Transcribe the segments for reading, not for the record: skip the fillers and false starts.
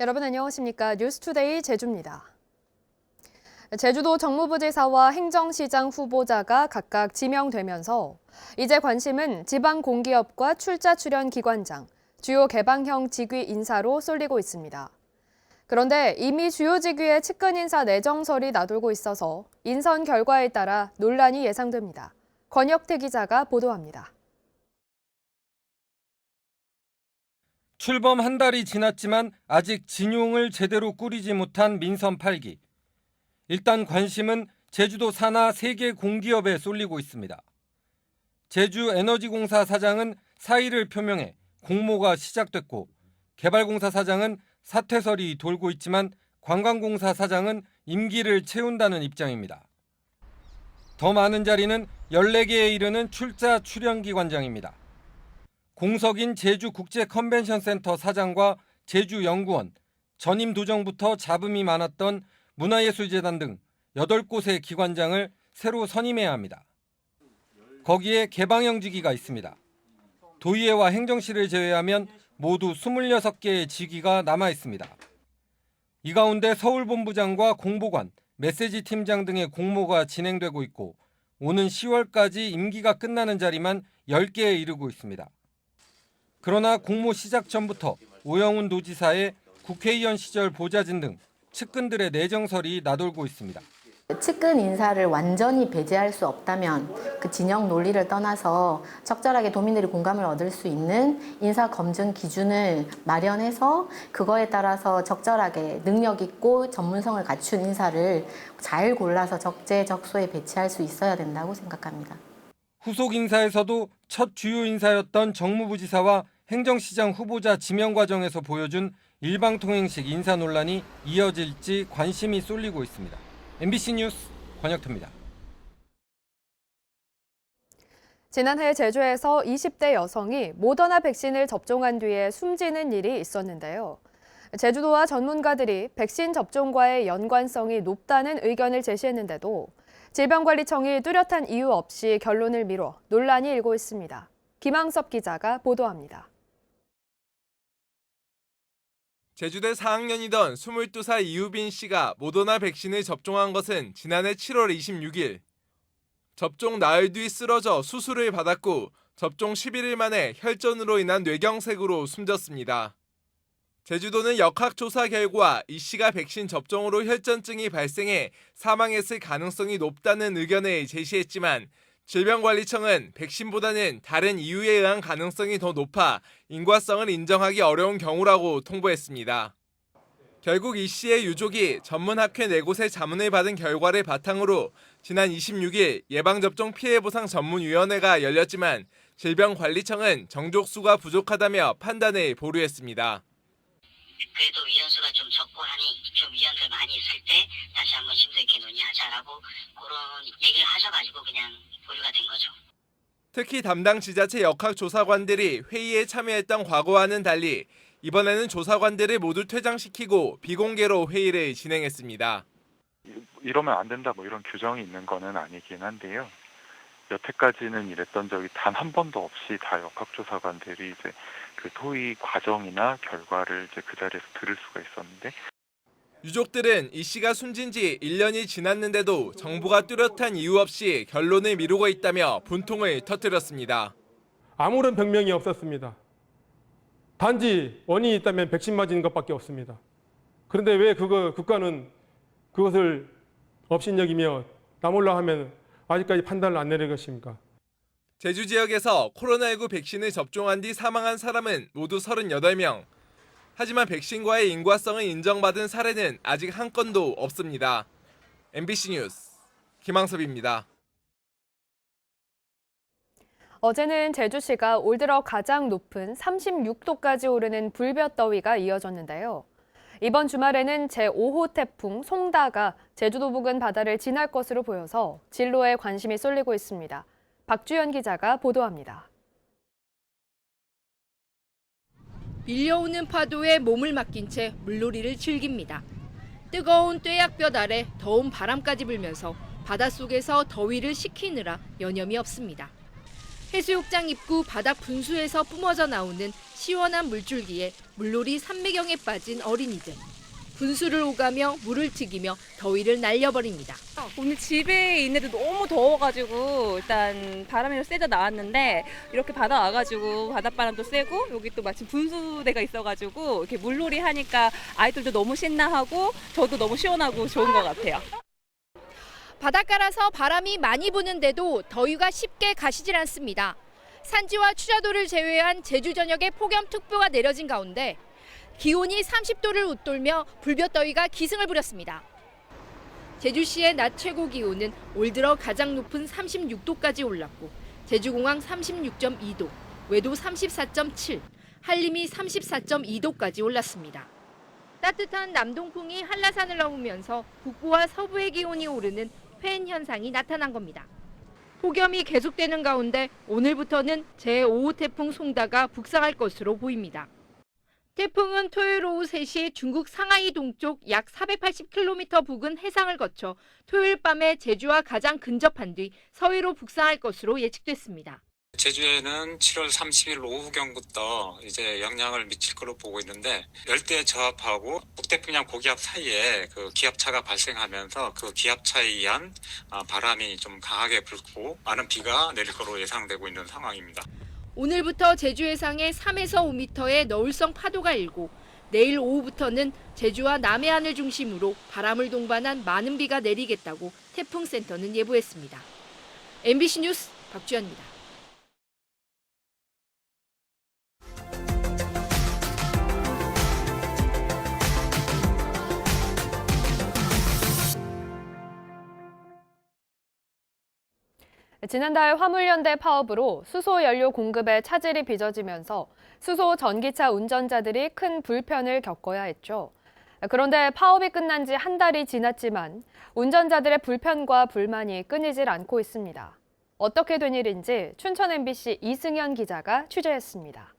여러분 안녕하십니까? 뉴스투데이 제주입니다. 제주도 정무부지사와 행정시장 후보자가 각각 지명되면서 이제 관심은 지방공기업과 출자 출연 기관장, 주요 개방형 직위 인사로 쏠리고 있습니다. 그런데 이미 주요 직위의 측근 인사 내정설이 나돌고 있어서 인선 결과에 따라 논란이 예상됩니다. 권혁태 기자가 보도합니다. 출범 한 달이 지났지만 아직 진용을 제대로 꾸리지 못한 민선 8기. 일단 관심은 제주도 산하 3개 공기업에 쏠리고 있습니다. 제주에너지공사 사장은 사의를 표명해 공모가 시작됐고, 개발공사 사장은 사퇴설이 돌고 있지만 관광공사 사장은 임기를 채운다는 입장입니다. 더 많은 자리는 14개에 이르는 출자 출연기관장입니다. 공석인 제주국제컨벤션센터 사장과 제주연구원, 전임 도정부터 잡음이 많았던 문화예술재단 등 8곳의 기관장을 새로 선임해야 합니다. 거기에 개방형 직위가 있습니다. 도의회와 행정실을 제외하면 모두 26개의 직위가 남아 있습니다. 이 가운데 서울본부장과 공보관, 메시지 팀장 등의 공모가 진행되고 있고, 오는 10월까지 임기가 끝나는 자리만 10개에 이르고 있습니다. 그러나 공모 시작 전부터 오영훈 도지사의 국회의원 시절 보좌진 등 측근들의 내정설이 나돌고 있습니다. 측근 인사를 완전히 배제할 수 없다면 그 진영 논리를 떠나서 적절하게 도민들이 공감을 얻을 수 있는 인사 검증 기준을 마련해서 그거에 따라서 적절하게 능력 있고 전문성을 갖춘 인사를 잘 골라서 적재적소에 배치할 수 있어야 된다고 생각합니다. 후속 인사에서도 첫 주요 인사였던 정무부지사와 행정시장 후보자 지명 과정에서 보여준 일방통행식 인사 논란이 이어질지 관심이 쏠리고 있습니다. MBC 뉴스 권혁태입니다. 지난해 제주에서 20대 여성이 모더나 백신을 접종한 뒤에 숨지는 일이 있었는데요. 제주도와 전문가들이 백신 접종과의 연관성이 높다는 의견을 제시했는데도 질병관리청이 뚜렷한 이유 없이 결론을 미뤄 논란이 일고 있습니다. 김항섭 기자가 보도합니다. 제주대 4학년이던 22살 이유빈 씨가 모더나 백신을 접종한 것은 지난해 7월 26일. 접종 나흘 뒤 쓰러져 수술을 받았고 접종 11일 만에 혈전으로 인한 뇌경색으로 숨졌습니다. 제주도는 역학조사 결과 이 씨가 백신 접종으로 혈전증이 발생해 사망했을 가능성이 높다는 의견을 제시했지만 질병관리청은 백신보다는 다른 이유에 의한 가능성이 더 높아 인과성을 인정하기 어려운 경우라고 통보했습니다. 결국 이 씨의 유족이 전문학회 4곳의 자문을 받은 결과를 바탕으로 지난 26일 예방접종 피해보상 전문위원회가 열렸지만 질병관리청은 정족수가 부족하다며 판단을 보류했습니다. 그래도 위원수가 좀 적고 하니 좀 위원들 많이 있을 때 다시 한번 심도 있게 논의하자라고 그런 얘기를 하셔가지고 그냥 보류가 된 거죠. 특히 담당 지자체 역학조사관들이 회의에 참여했던 과거와는 달리 이번에는 조사관들을 모두 퇴장시키고 비공개로 회의를 진행했습니다. 이러면 안 된다 이런 규정이 있는 거는 아니긴 한데요. 여태까지는 이랬던 적이 단 한 번도 없이 다 역학조사관들이 이제 그 토의 과정이나 결과를 이제 그 자리에서 들을 수가 있었는데, 유족들은 이 씨가 숨진 지 1년이 지났는데도 정부가 뚜렷한 이유 없이 결론을 미루고 있다며 분통을 터뜨렸습니다. 아무런 병명이 없었습니다. 단지 원인이 있다면 백신 맞은 것밖에 없습니다. 그런데 왜 국가는 그것을 업신여기며 나몰라 하면 아직까지 판단을 안 내릴 것입니까? 제주 지역에서 코로나19 백신을 접종한 뒤 사망한 사람은 모두 38명. 하지만 백신과의 인과성을 인정받은 사례는 아직 한 건도 없습니다. MBC 뉴스 김항섭입니다. 어제는 제주시가 올 들어 가장 높은 36도까지 오르는 불볕더위가 이어졌는데요. 이번 주말에는 제5호 태풍 송다가 제주도 부근 바다를 지날 것으로 보여서 진로에 관심이 쏠리고 있습니다. 박주연 기자가 보도합니다. 밀려오는 파도에 몸을 맡긴 채 물놀이를 즐깁니다. 뜨거운 뙤약볕 아래 더운 바람까지 불면서 바닷속에서 더위를 식히느라 여념이 없습니다. 해수욕장 입구 바닥 분수에서 뿜어져 나오는 시원한 물줄기에 물놀이 삼매경에 빠진 어린이들. 분수를 오가며 물을 튀기며 더위를 날려버립니다. 오늘 집에 있는데 너무 더워가지고 일단 바람이 좀 세져 나왔는데 이렇게 바다 와가지고 바닷바람도 세고 여기 또 마침 분수대가 있어가지고 이렇게 물놀이 하니까 아이들도 너무 신나하고 저도 너무 시원하고 좋은 것 같아요. 바닷가라서 바람이 많이 부는데도 더위가 쉽게 가시질 않습니다. 산지와 추자도를 제외한 제주 전역에 폭염특보가 내려진 가운데 기온이 30도를 웃돌며 불볕더위가 기승을 부렸습니다. 제주시의 낮 최고 기온은 올 들어 가장 높은 36도까지 올랐고 제주공항 36.2도, 외도 34.7, 한림이 34.2도까지 올랐습니다. 따뜻한 남동풍이 한라산을 넘으면서 북부와 서부의 기온이 오르는 회인 현상이 나타난 겁니다. 폭염이 계속되는 가운데 오늘부터는 제5호 태풍 송다가 북상할 것으로 보입니다. 태풍은 토요일 오후 3시 중국 상하이 동쪽 약 480km 부근 해상을 거쳐 토요일 밤에 제주와 가장 근접한 뒤 서해로 북상할 것으로 예측됐습니다. 제주에는 7월 30일 오후경부터 이제 영향을 미칠 것으로 보고 있는데 열대 저압하고 북태평양 고기압 사이에 그 기압차가 발생하면서 그 기압차에 의한 바람이 좀 강하게 불고 많은 비가 내릴 것으로 예상되고 있는 상황입니다. 오늘부터 제주 해상에 3에서 5m의 너울성 파도가 일고 내일 오후부터는 제주와 남해안을 중심으로 바람을 동반한 많은 비가 내리겠다고 태풍센터는 예보했습니다. MBC 뉴스 박주연입니다. 지난달 화물연대 파업으로 수소 연료 공급에 차질이 빚어지면서 수소 전기차 운전자들이 큰 불편을 겪어야 했죠. 그런데 파업이 끝난 지 한 달이 지났지만 운전자들의 불편과 불만이 끊이질 않고 있습니다. 어떻게 된 일인지 춘천 MBC 이승현 기자가 취재했습니다.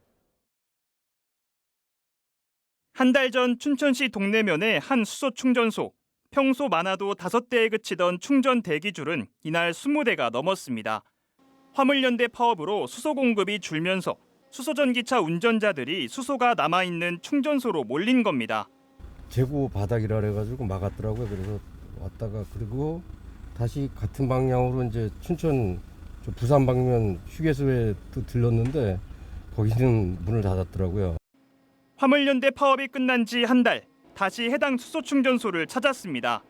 한 달 전 춘천시 동래면의 한 수소 충전소. 평소 많아도 5대에 그치던 충전 대기줄은 이날 20대가 넘었습니다. 화물연대 파업으로 수소 공급이 줄면서 수소전기차 운전자들이 수소가 남아있는 충전소로 몰린 겁니다. 재고 바닥이라 그래가지고 막았더라고요. 그래서 왔다가 그리고 다시 같은 방향으로 이제 춘천 부산 방면 휴게소에 또 들렀는데 거기는 문을 닫았더라고요. 화물연대 파업이 끝난 지 한 달. 다시 해당 수소 충전소를 찾았습니다.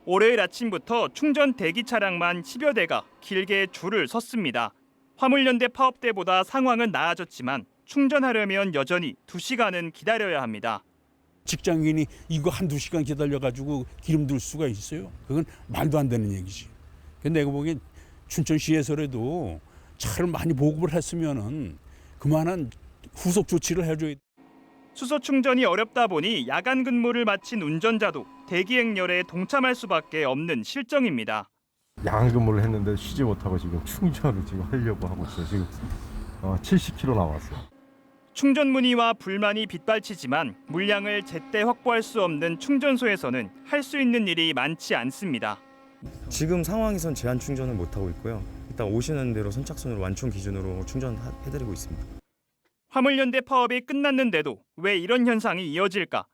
월요일 아침부터 충전 대기 차량만 10여 대가 길게 줄을 섰습니다. 화물연대 파업 때보다 상황은 나아졌지만 충전하려면 여전히 2시간은 기다려야 합니다. 직장인이 이거 한두 시간 기다려가지고 기름 둘 수가 있어요? 그건 말도 안 되는 얘기지. 내가 보기엔 춘천시에서라도 차를 많이 보급을 했으면은 그만한 후속 조치를 해줘야 돼. 수소 충전이 어렵다 보니 야간 근무를 마친 운전자도 대기 행렬에 동참할 수밖에 없는 실정입니다. 야간 근무를 했는데 쉬지 못하고 지금 충전을 지금 하려고 하고 있어요. 지금 70km 나왔어요. 충전 문의와 불만이 빗발치지만 물량을 제때 확보할 수 없는 충전소에서는 할 수 있는 일이 많지 않습니다. 지금 상황에선 제한 충전을 못하고 있고요. 일단 오시는 대로 선착순으로 완충 기준으로 충전해드리고 있습니다. 화물연대 파업이 끝났는데도 왜 이런 현상이 이어질까?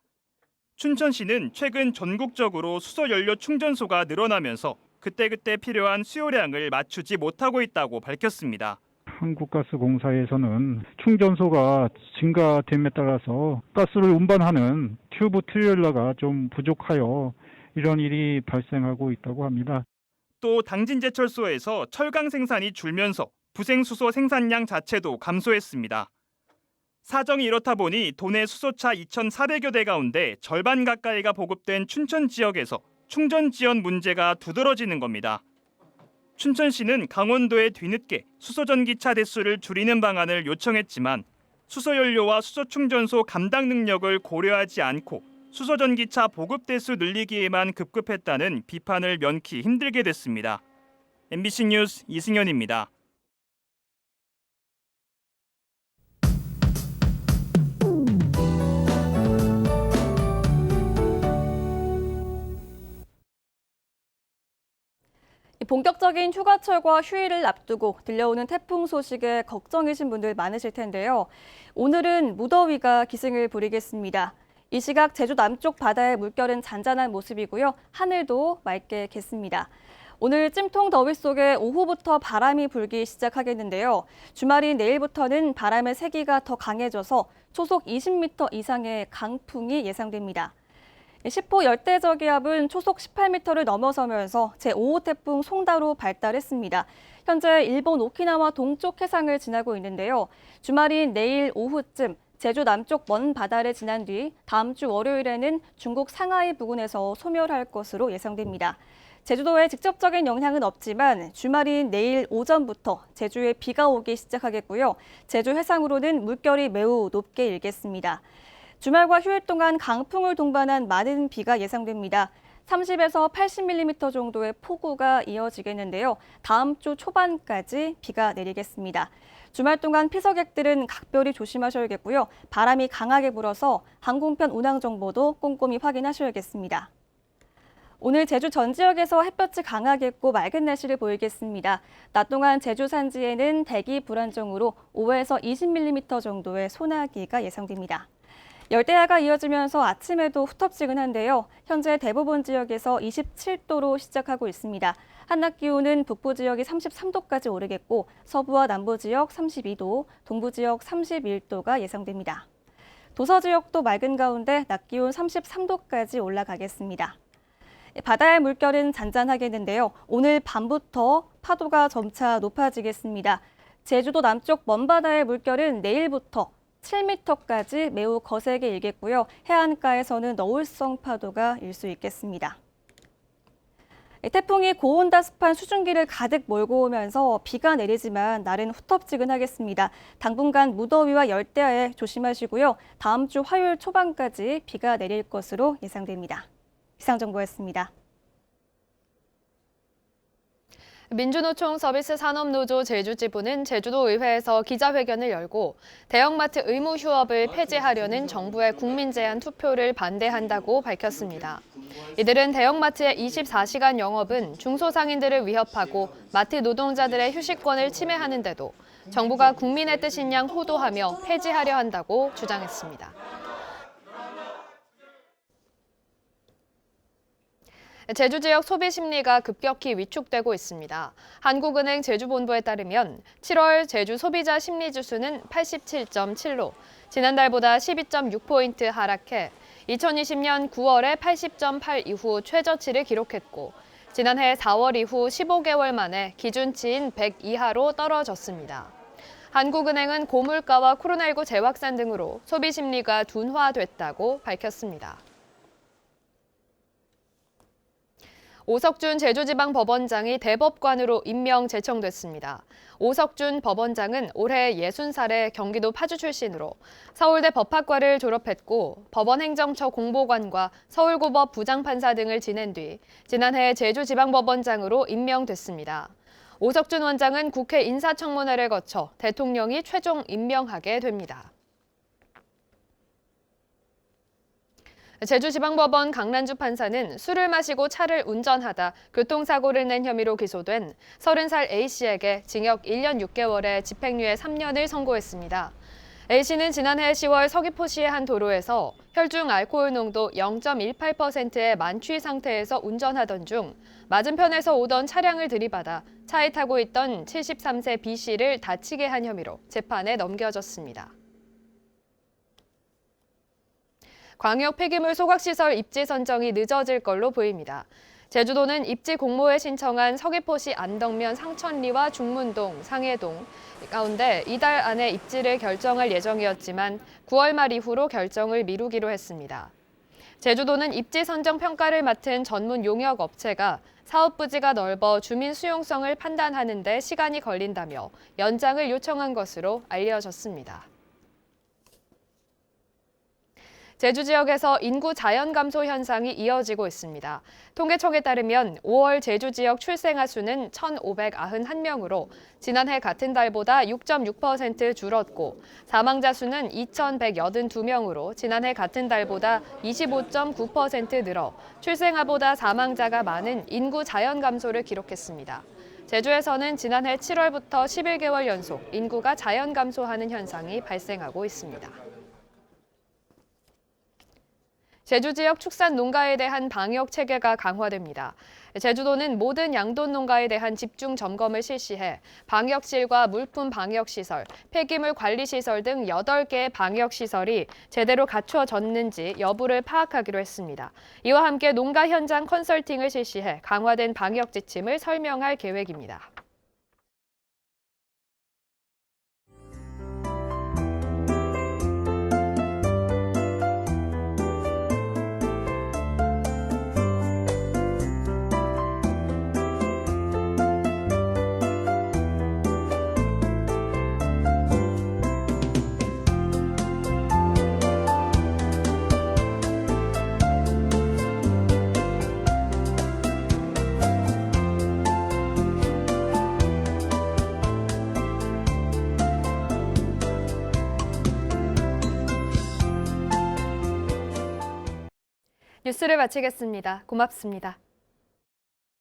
춘천시는 최근 전국적으로 수소연료 충전소가 늘어나면서 그때그때 필요한 수요량을 맞추지 못하고 있다고 밝혔습니다. 한국가스공사에서는 충전소가 증가됨에 따라서 가스를 운반하는 튜브 트레일러가 좀 부족하여 이런 일이 발생하고 있다고 합니다. 또 당진제철소에서 철강 생산이 줄면서 부생수소 생산량 자체도 감소했습니다. 사정이 이렇다 보니 도내 수소차 2,400여 대 가운데 절반 가까이가 보급된 춘천 지역에서 충전 지연 문제가 두드러지는 겁니다. 춘천시는 강원도에 뒤늦게 수소전기차 대수를 줄이는 방안을 요청했지만 수소연료와 수소충전소 감당 능력을 고려하지 않고 수소전기차 보급 대수 늘리기에만 급급했다는 비판을 면키 힘들게 됐습니다. MBC 뉴스 이승현입니다. 본격적인 휴가철과 휴일을 앞두고 들려오는 태풍 소식에 걱정이신 분들 많으실 텐데요. 오늘은 무더위가 기승을 부리겠습니다. 이 시각 제주 남쪽 바다의 물결은 잔잔한 모습이고요. 하늘도 맑게 겠습니다. 오늘 찜통 더위 속에 오후부터 바람이 불기 시작하겠는데요. 주말인 내일부터는 바람의 세기가 더 강해져서 초속 20m 이상의 강풍이 예상됩니다. 10호 열대저기압은 초속 18m를 넘어서면서 제5호 태풍 송다로 발달했습니다. 현재 일본 오키나와 동쪽 해상을 지나고 있는데요. 주말인 내일 오후쯤 제주 남쪽 먼 바다를 지난 뒤 다음 주 월요일에는 중국 상하이 부근에서 소멸할 것으로 예상됩니다. 제주도에 직접적인 영향은 없지만 주말인 내일 오전부터 제주에 비가 오기 시작하겠고요. 제주 해상으로는 물결이 매우 높게 일겠습니다. 주말과 휴일 동안 강풍을 동반한 많은 비가 예상됩니다. 30에서 80mm 정도의 폭우가 이어지겠는데요. 다음 주 초반까지 비가 내리겠습니다. 주말 동안 피서객들은 각별히 조심하셔야겠고요. 바람이 강하게 불어서 항공편 운항 정보도 꼼꼼히 확인하셔야겠습니다. 오늘 제주 전 지역에서 햇볕이 강하겠고 맑은 날씨를 보이겠습니다. 낮 동안 제주 산지에는 대기 불안정으로 5에서 20mm 정도의 소나기가 예상됩니다. 열대야가 이어지면서 아침에도 후텁지근한데요. 현재 대부분 지역에서 27도로 시작하고 있습니다. 한낮 기온은 북부 지역이 33도까지 오르겠고 서부와 남부 지역 32도, 동부 지역 31도가 예상됩니다. 도서 지역도 맑은 가운데 낮 기온 33도까지 올라가겠습니다. 바다의 물결은 잔잔하겠는데요. 오늘 밤부터 파도가 점차 높아지겠습니다. 제주도 남쪽 먼바다의 물결은 내일부터 7m까지 매우 거세게 일겠고요. 해안가에서는 너울성 파도가 일 수 있겠습니다. 태풍이 고온다습한 수증기를 가득 몰고 오면서 비가 내리지만 날은 후텁지근하겠습니다. 당분간 무더위와 열대야에 조심하시고요. 다음 주 화요일 초반까지 비가 내릴 것으로 예상됩니다. 기상정보였습니다. 민주노총 서비스 산업노조 제주지부는 제주도의회에서 기자회견을 열고 대형마트 의무 휴업을 폐지하려는 정부의 국민 제한 투표를 반대한다고 밝혔습니다. 이들은 대형마트의 24시간 영업은 중소상인들을 위협하고 마트 노동자들의 휴식권을 침해하는데도 정부가 국민의 뜻인 양 호도하며 폐지하려 한다고 주장했습니다. 제주 지역 소비 심리가 급격히 위축되고 있습니다. 한국은행 제주본부에 따르면 7월 제주 소비자 심리지수는 87.7로 지난달보다 12.6포인트 하락해 2020년 9월에 80.8 이후 최저치를 기록했고 지난해 4월 이후 15개월 만에 기준치인 100 이하로 떨어졌습니다. 한국은행은 고물가와 코로나19 재확산 등으로 소비 심리가 둔화됐다고 밝혔습니다. 오석준 제주지방법원장이 대법관으로 임명 제청됐습니다. 오석준 법원장은 올해 60살의 경기도 파주 출신으로 서울대 법학과를 졸업했고 법원행정처 공보관과 서울고법 부장판사 등을 지낸 뒤 지난해 제주지방법원장으로 임명됐습니다. 오석준 원장은 국회 인사청문회를 거쳐 대통령이 최종 임명하게 됩니다. 제주지방법원 강란주 판사는 술을 마시고 차를 운전하다 교통사고를 낸 혐의로 기소된 30살 A씨에게 징역 1년 6개월에 집행유예 3년을 선고했습니다. A씨는 지난해 10월 서귀포시의 한 도로에서 혈중 알코올 농도 0.18%의 만취 상태에서 운전하던 중 맞은편에서 오던 차량을 들이받아 차에 타고 있던 73세 B씨를 다치게 한 혐의로 재판에 넘겨졌습니다. 광역 폐기물 소각시설 입지 선정이 늦어질 걸로 보입니다. 제주도는 입지 공모에 신청한 서귀포시 안덕면 상천리와 중문동, 상해동 가운데 이달 안에 입지를 결정할 예정이었지만 9월 말 이후로 결정을 미루기로 했습니다. 제주도는 입지 선정 평가를 맡은 전문 용역 업체가 사업 부지가 넓어 주민 수용성을 판단하는 데 시간이 걸린다며 연장을 요청한 것으로 알려졌습니다. 제주 지역에서 인구 자연 감소 현상이 이어지고 있습니다. 통계청에 따르면 5월 제주 지역 출생아 수는 1,591명으로 지난해 같은 달보다 6.6% 줄었고 사망자 수는 2,182명으로 지난해 같은 달보다 25.9% 늘어 출생아보다 사망자가 많은 인구 자연 감소를 기록했습니다. 제주에서는 지난해 7월부터 11개월 연속 인구가 자연 감소하는 현상이 발생하고 있습니다. 제주 지역 축산 농가에 대한 방역 체계가 강화됩니다. 제주도는 모든 양돈 농가에 대한 집중 점검을 실시해 방역실과 물품 방역시설, 폐기물 관리시설 등 8개의 방역시설이 제대로 갖추어졌는지 여부를 파악하기로 했습니다. 이와 함께 농가 현장 컨설팅을 실시해 강화된 방역 지침을 설명할 계획입니다. 뉴스를 마치겠습니다. 고맙습니다.